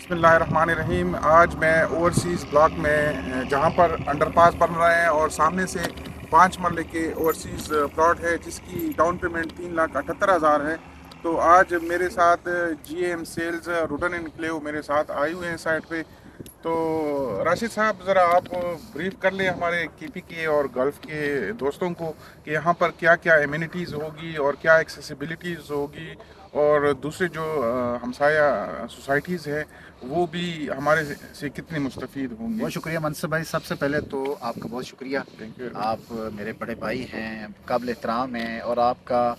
بسم اللہ الرحمن الرحیم. آج میں اوورسیز بلاک میں جہاں پر انڈر پاس بن رہے ہیں اور سامنے سے 5 مرلے کے اوورسیز پلاٹ ہے جس کی ڈاؤن پیمنٹ 3,78,000 ہے. تو آج میرے ساتھ G M sales Rudn enclave میرے ساتھ آئے ہوئے ہیں سائٹ پہ. تو راشد صاحب ذرا آپ بریف کر لیں ہمارے کے پی کے اور گلف کے دوستوں کو کہ یہاں پر کیا کیا ایمینٹیز ہوگی اور کیا ایکسیسیبلٹیز ہوگی اور دوسرے جو ہمسایہ سوسائٹیز ہیں وہ بھی ہمارے سے کتنے مستفید ہوں گے. بہت شکریہ منصب بھائی. سب سے پہلے تو آپ کا بہت شکریہ. Thank you. آپ میرے بڑے بھائی ہیں, قابل احترام ہیں, اور آپ کا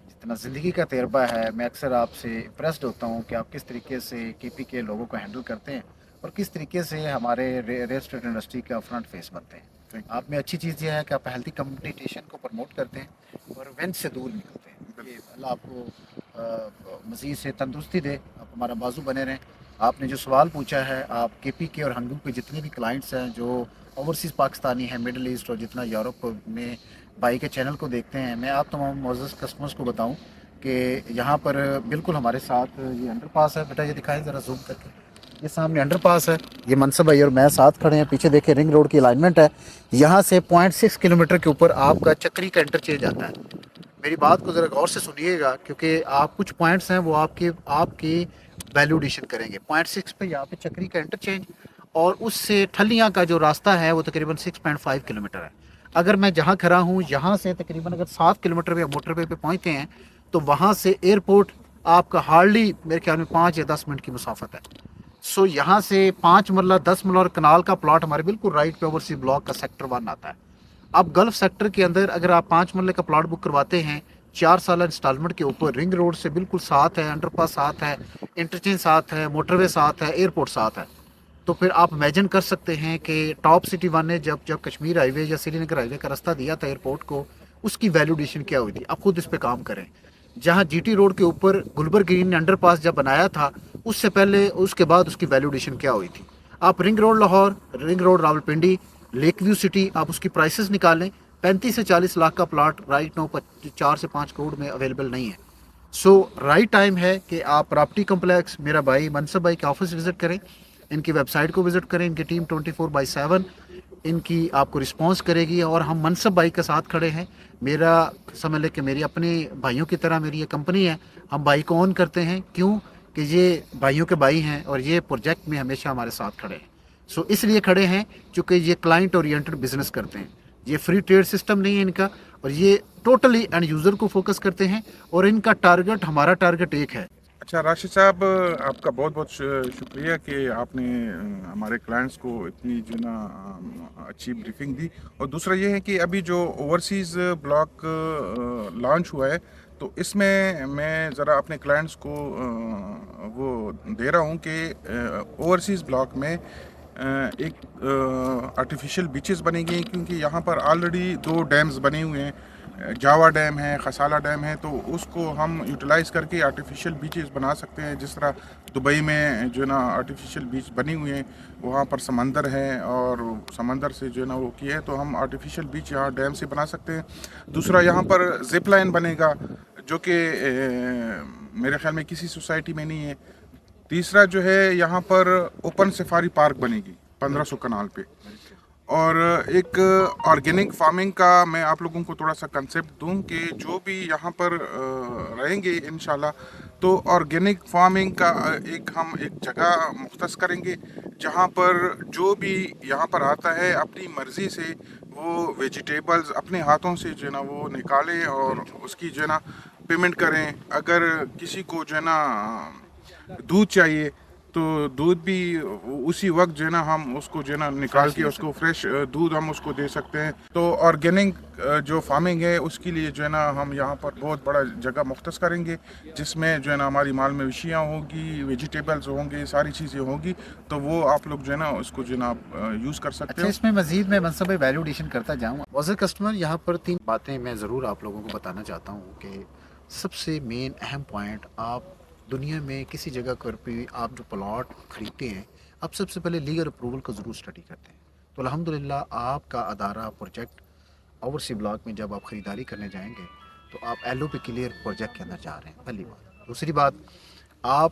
جتنا زندگی کا تجربہ ہے میں اکثر آپ سے امپریسڈ ہوتا ہوں کہ آپ کس طریقے سے کے پی کے لوگوں کو ہینڈل کرتے ہیں اور کس طریقے سے ہمارے ریئل اسٹیٹ انڈسٹری کا فرنٹ فیس بنتے ہیں. آپ میں اچھی چیز یہ ہے کہ آپ ہیلتھی کمیونیکیشن کو پروموٹ کرتے ہیں اور وینٹ سے دور نکلتے ہیں. کہ اللہ آپ کو مزید سے تندرستی دے, آپ ہمارا بازو بنے رہیں. آپ نے جو سوال پوچھا ہے, آپ کے پی کے اور ہنگو کے جتنے بھی کلائنٹس ہیں جو اوورسیز پاکستانی ہیں, مڈل ایسٹ اور جتنا یورپ میں بائی کے چینل کو دیکھتے ہیں, میں آپ تمام معزز کسٹمرز کو بتاؤں کہ یہاں پر بالکل ہمارے ساتھ یہ انڈر پاس ہے. بیٹا یہ دکھائیں ذرا زوم کر کے, یہ سامنے انڈر پاس ہے. یہ منصب بھائی اور میں ساتھ کھڑے ہیں, پیچھے دیکھیں رنگ روڈ کی الائنمنٹ ہے. یہاں سے 0.6 کلومیٹر کے اوپر آپ کا چکری کا انٹرچینج آتا ہے. میری بات کو ذرا غور سے سنیے گا کیونکہ آپ کچھ پوائنٹس ہیں وہ آپ کی ویلیوڈیشن کریں گے. 0.6 پہ یہاں پہ چکری کا انٹرچینج, اور اس سے ٹھلیاں کا جو راستہ ہے وہ تقریباً 6.5 کلومیٹر ہے. اگر میں جہاں کھڑا ہوں یہاں سے تقریباً اگر 7 کلومیٹر پہ موٹر وے پہ پہنچتے ہیں تو وہاں سے ایئرپورٹ آپ کا ہارڈلی میرے خیال میں 5 یا 10 منٹ کی مسافت ہے. سو یہاں سے 5 مرلہ 10 مرلہ اور کنال کا پلاٹ ہمارے بالکل رائٹ پہ اوورسیز بلاک کا سیکٹر 1 آتا ہے. اب گلف سیکٹر کے اندر اگر آپ 5 مرلے کا پلاٹ بک کرواتے ہیں 4 سالہ انسٹالمنٹ کے اوپر, رنگ روڈ سے بالکل ساتھ ہے, انڈر پاس ساتھ ہے, انٹرچینج ساتھ ہے, موٹر وے ساتھ ہے, ایئرپورٹ ساتھ ہے, تو پھر آپ امیجن کر سکتے ہیں کہ ٹاپ سٹی ون نے جب کشمیر ہائی وے یا سری نگر ہائی وے کا راستہ دیا تھا ایئرپورٹ کو, اس کی ویلیوڈیشن کیا ہوئی تھی. آپ خود اس پہ کام کریں. جہاں جی ٹی روڈ کے اوپر گلبر گرین نے انڈر پاس جب بنایا تھا اس سے پہلے اس کے بعد اس کی ویلیوڈیشن کیا ہوئی تھی. آپ رنگ road Lahore, ring road Rawalpindi, lake view city, آپ اس کی پرائسز نکالیں. 35 سے 40 لاکھ کا پلاٹ رائٹ نو 4 سے 5 کروڑ میں اویلیبل نہیں ہے. سو رائٹ ٹائم ہے کہ آپ پراپرٹی کمپلیکس میرا بھائی منصب بھائی کے آفس وزٹ کریں, ان کی ویب سائٹ کو وزٹ کریں. ان کی ٹیم 24/7 ان کی آپ کو رسپانس کرے گی, اور ہم منصب بھائی کے ساتھ کھڑے ہیں. میرا سمجھ لے کہ میری اپنے بھائیوں کی طرح میری یہ کمپنی ہے, ہم بھائی کو اون کرتے ہیں. کیوں کہ یہ بھائیوں کے بھائی ہیں اور یہ پروجیکٹ میں ہمیشہ ہمارے ساتھ کھڑے ہیں. سو اس لیے کھڑے ہیں چونکہ یہ کلائنٹ اورینٹڈ بزنس کرتے ہیں. یہ فری ٹریڈ سسٹم نہیں ہے ان کا, اور یہ ٹوٹلی اینڈ یوزر کو فوکس کرتے ہیں, اور ان کا ٹارگٹ ہمارا ٹارگٹ ایک ہے. اچھا راشد صاحب, آپ کا بہت بہت شکریہ کہ آپ نے ہمارے کلائنٹس کو اتنی جو نا اچھی بریفنگ دی. اور دوسرا یہ ہے کہ ابھی جو اوورسیز بلاک لانچ ہوا ہے تو اس میں ذرا اپنے کلائنٹس کو وہ دے رہا ہوں کہ اوورسیز بلاک میں ایک آرٹیفیشیل بیچز بنے گی, کیونکہ یہاں پر آلریڈی 2 ڈیمز بنے ہوئے ہیں. جاوا ڈیم ہے, خسالہ ڈیم ہے, تو اس کو ہم یوٹیلائز کر کے آرٹیفیشیل بیچز بنا سکتے ہیں. جس طرح دبئی میں جو نا آرٹیفیشیل بیچ بنی ہوئے ہیں, وہاں پر سمندر ہے اور سمندر سے جو نا وہ کیا ہے, تو ہم آرٹیفیشیل بیچ یہاں ڈیم سے بنا سکتے ہیں. دوسرا یہاں پر زپ لائن بنے گا جو کہ میرے خیال میں کسی سوسائٹی میں نہیں ہے. تیسرا جو ہے یہاں پر اوپن سفاری پارک بنے گی 1500 کنال پہ. اور ایک آرگینک فارمنگ کا میں آپ لوگوں کو تھوڑا سا کنسیپٹ دوں کہ جو بھی یہاں پر رہیں گے انشاءاللہ تو آرگینک فارمنگ کا ہم ایک جگہ مختص کریں گے جہاں پر جو بھی یہاں پر آتا ہے اپنی مرضی سے وہ ویجیٹیبلز اپنے ہاتھوں سے جو ہے نا وہ نکالیں اور اس کی جو ہے نا پیمنٹ کریں. اگر کسی کو جو ہے نا دودھ چاہیے تو دودھ بھی اسی وقت جو ہے نا ہم اس کو جو ہے نا نکال کے اس کو فریش دودھ ہم اس کو دے سکتے ہیں. تو آرگینک جو فارمنگ ہے اس کے لیے جو ہے نا ہم یہاں پر بہت بڑا جگہ مختص کریں گے جس میں جو ہے نا ہماری مال مویشیاں ہوں گی, ویجیٹیبلز ہوں گے, ساری چیزیں ہوں گی. تو وہ آپ لوگ جو ہے نا اس کو جو ہے نا یوز کر سکتے اچھا, ہو. اس میں مزید میں منصب ویلیوڈیشن کرتا جاؤں. واضح کسٹمر, یہاں پر 3 باتیں میں ضرور آپ لوگوں کو بتانا چاہتا ہوں کہ سب سے مین اہم پوائنٹ, آپ دنیا میں کسی جگہ پر بھی آپ جو پلاٹ خریدتے ہیں آپ سب سے پہلے لیگل اپروول کا ضرور اسٹڈی کرتے ہیں. تو الحمدللہ آپ کا ادارہ پروجیکٹ اوورسی بلاک میں جب آپ خریداری کرنے جائیں گے تو آپ ایل او پی کلیئر پروجیکٹ کے اندر جا رہے ہیں, پہلی بات. دوسری بات, آپ